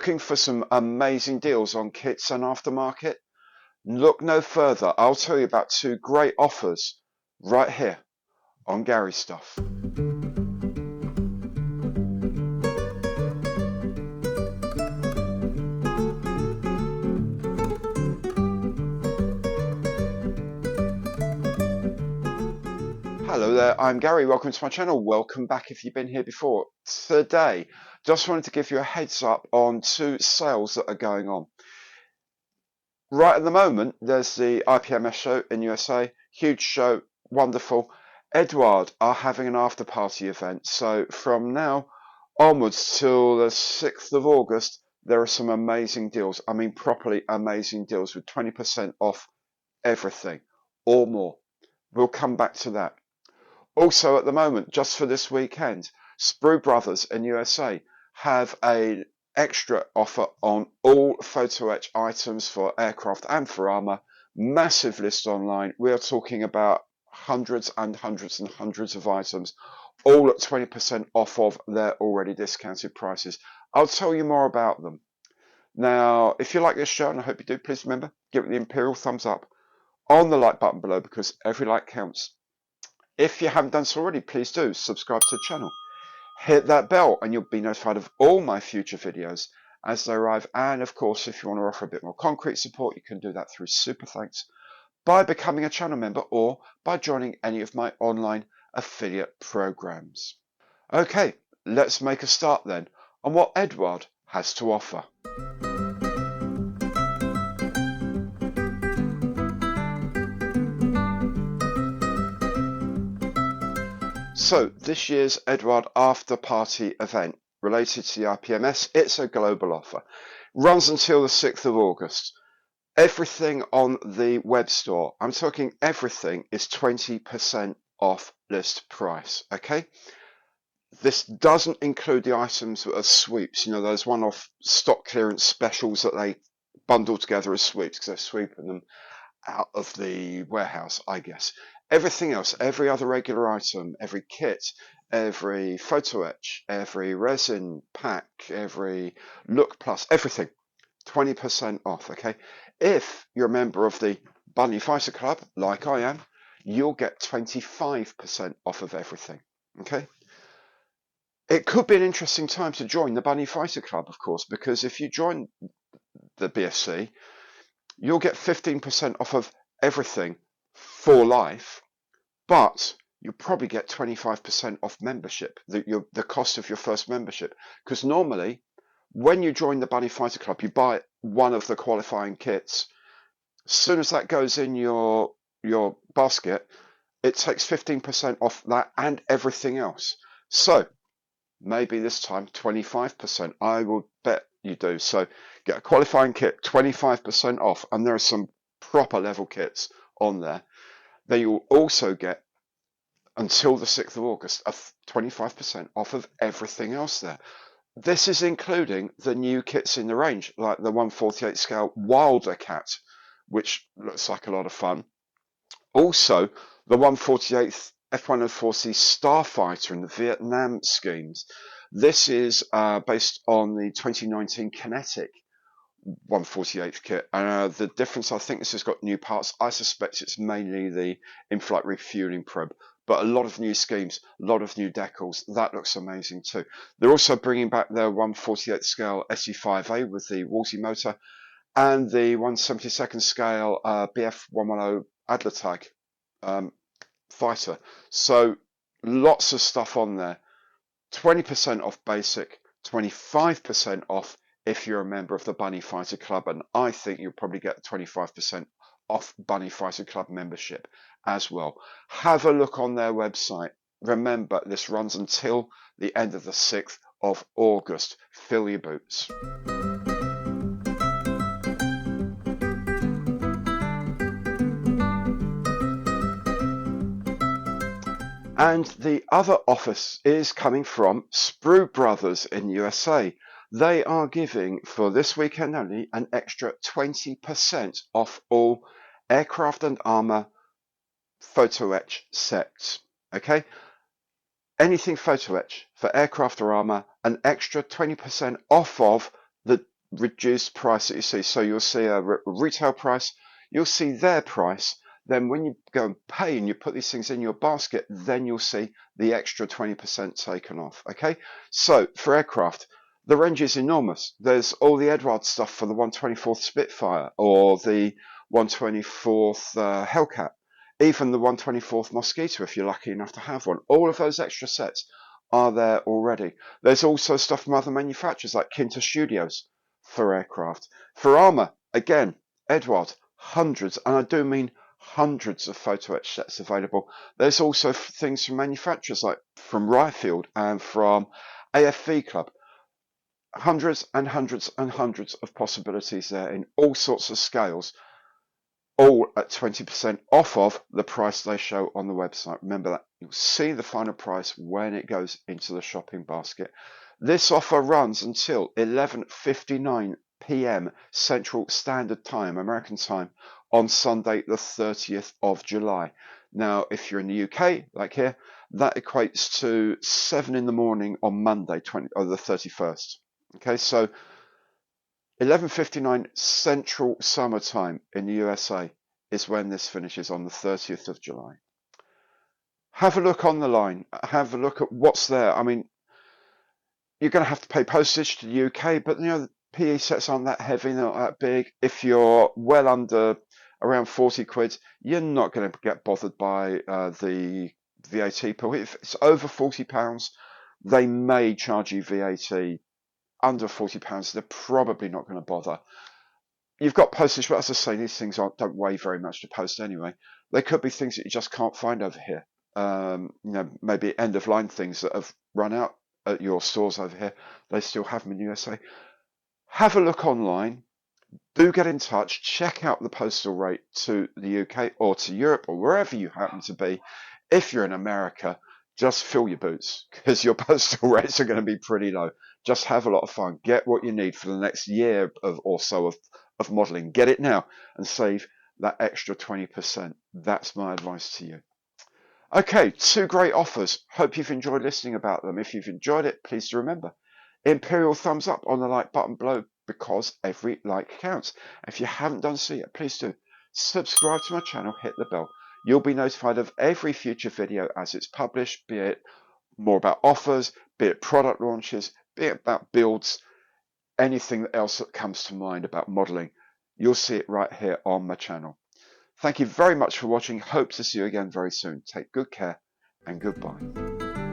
Looking for some amazing deals on kits and aftermarket? Look no further. I'll tell you about two great offers right here on Gary's Stuff. Hello there, I'm Gary. Welcome to my channel. Welcome back if you've been here before. Today, just wanted to give you a heads up on two sales that are going on. Right at the moment, there's the Ipms show in USA. Huge show, wonderful. Eduard are having an after party event. So from now onwards till the 6th of August, there are some amazing deals. I mean, properly amazing deals with 20% off everything or more. We'll come back to that. Also, at the moment, just for this weekend, Sprue Brothers in USA have an extra offer on all photo etch items for aircraft and for armor. Massive list online. We are talking about hundreds and hundreds and hundreds of items, all at 20% off of their already discounted prices. I'll tell you more about them. Now, if you like this show, and I hope you do, please remember, give it the imperial thumbs up on the like button below because every like counts. If you haven't done so already, please do subscribe to the channel. Hit that bell and you'll be notified of all my future videos as they arrive. And of course, if you want to offer a bit more concrete support, you can do that through super thanks by becoming a channel member or by joining any of my online affiliate programs. Okay, let's make a start then on what Eduard has to offer. So this year's Eduard after party event related to the IPMS, it's a global offer. Runs until the 6th of August. Everything on the web store, I'm talking everything, is 20% off list price, okay? This doesn't include the items that are sweeps, you know, those one-off stock clearance specials that they bundle together as sweeps because they're sweeping them out of the warehouse, I guess. Everything else, every other regular item, every kit, every photo etch, every resin pack, every look plus, everything, 20% off, okay? If you're a member of the Bunny Fighter Club, like I am, you'll get 25% off of everything, okay? It could be an interesting time to join the Bunny Fighter Club, of course, because if you join the BFC, you'll get 15% off of everything for life, but you'll probably get 25% off membership, the cost of your first membership. Because normally, when you join the Bunny Fighter Club, you buy one of the qualifying kits. As soon as that goes in your basket, it takes 15% off that and everything else. So maybe this time 25%. I will bet you do. So get a qualifying kit, 25% off, and there are some proper level kits on there. Then you'll also get, until the 6th of August, a 25% off of everything else there. This is including the new kits in the range, like the 1/48 scale Wilder Cat, which looks like a lot of fun. Also, the 1/48 F-104C Starfighter in the Vietnam schemes. This is based on the 2019 Kinetic 1/48 kit. The difference, I think this has got new parts. I suspect it's mainly the in-flight refueling probe, but a lot of new schemes, a lot of new decals. That looks amazing too. They're also bringing back their 1/48 scale SE5A with the Wolsey motor and the 1/72 scale BF110 Adlertag fighter. So lots of stuff on there. 20% off basic, 25% off if you're a member of the Bunny Fighter Club, and I think you'll probably get 25% off Bunny Fighter Club membership as well. Have a look on their website. Remember, this runs until the end of the 6th of August. Fill your boots. And the other office is coming from Sprue Brothers in USA. They are giving, for this weekend only, an extra 20% off all aircraft and armor photo etch sets. Okay? Anything photo etch for aircraft or armor, an extra 20% off of the reduced price that you see. So you'll see a retail price, you'll see their price. Then when you go and pay and you put these things in your basket, then you'll see the extra 20% taken off. Okay, so for aircraft, the range is enormous. There's all the Eduard stuff for the 124th Spitfire or the 124th Hellcat, even the 124th Mosquito if you're lucky enough to have one. All of those extra sets are there already. There's also stuff from other manufacturers like Kinta Studios for aircraft. For armour, again, Eduard, hundreds, and I do mean hundreds of photo etch sets available. There's also things from manufacturers like from Ryefield and from AFV Club. Hundreds and hundreds and hundreds of possibilities there in all sorts of scales, all at 20% off of the price they show on the website. Remember that. You'll see the final price when it goes into the shopping basket. This offer runs until 11:59 p.m. Central Standard Time, American time, on Sunday the 30th of July. Now, if you're in the UK, like here, that equates to 7 in the morning on Monday, the 31st. Okay, so 11:59 Central Summertime in the USA is when this finishes on the 30th of July. Have a look on the line. Have a look at what's there. I mean, you're going to have to pay postage to the UK, but you know, the PE sets aren't that heavy, they're not that big. If you're well under around 40 quid, you're not going to get bothered by the VAT. But if it's over £40, they may charge you VAT. Under £40, they're probably not going to bother. You've got postage, but as I say, these things don't weigh very much to post anyway. They could be things that you just can't find over here. You know, maybe end of line things that have run out at your stores over here. They still have them in the USA. Have a look online. Do get in touch. Check out the postal rate to the UK or to Europe or wherever you happen to be. If you're in America, just fill your boots because your postal rates are going to be pretty low. Just have a lot of fun. Get what you need for the next year or so of modeling. Get it now and save that extra 20%. That's my advice to you. Okay, 2 great offers. Hope you've enjoyed listening about them. If you've enjoyed it, please do remember, imperial thumbs up on the like button below because every like counts. If you haven't done so yet, please do subscribe to my channel, hit the bell. You'll be notified of every future video as it's published, be it more about offers, be it product launches, be it about builds, anything else that comes to mind about modeling. You'll see it right here on my channel. Thank you very much for watching. Hope to see you again very soon. Take good care and goodbye.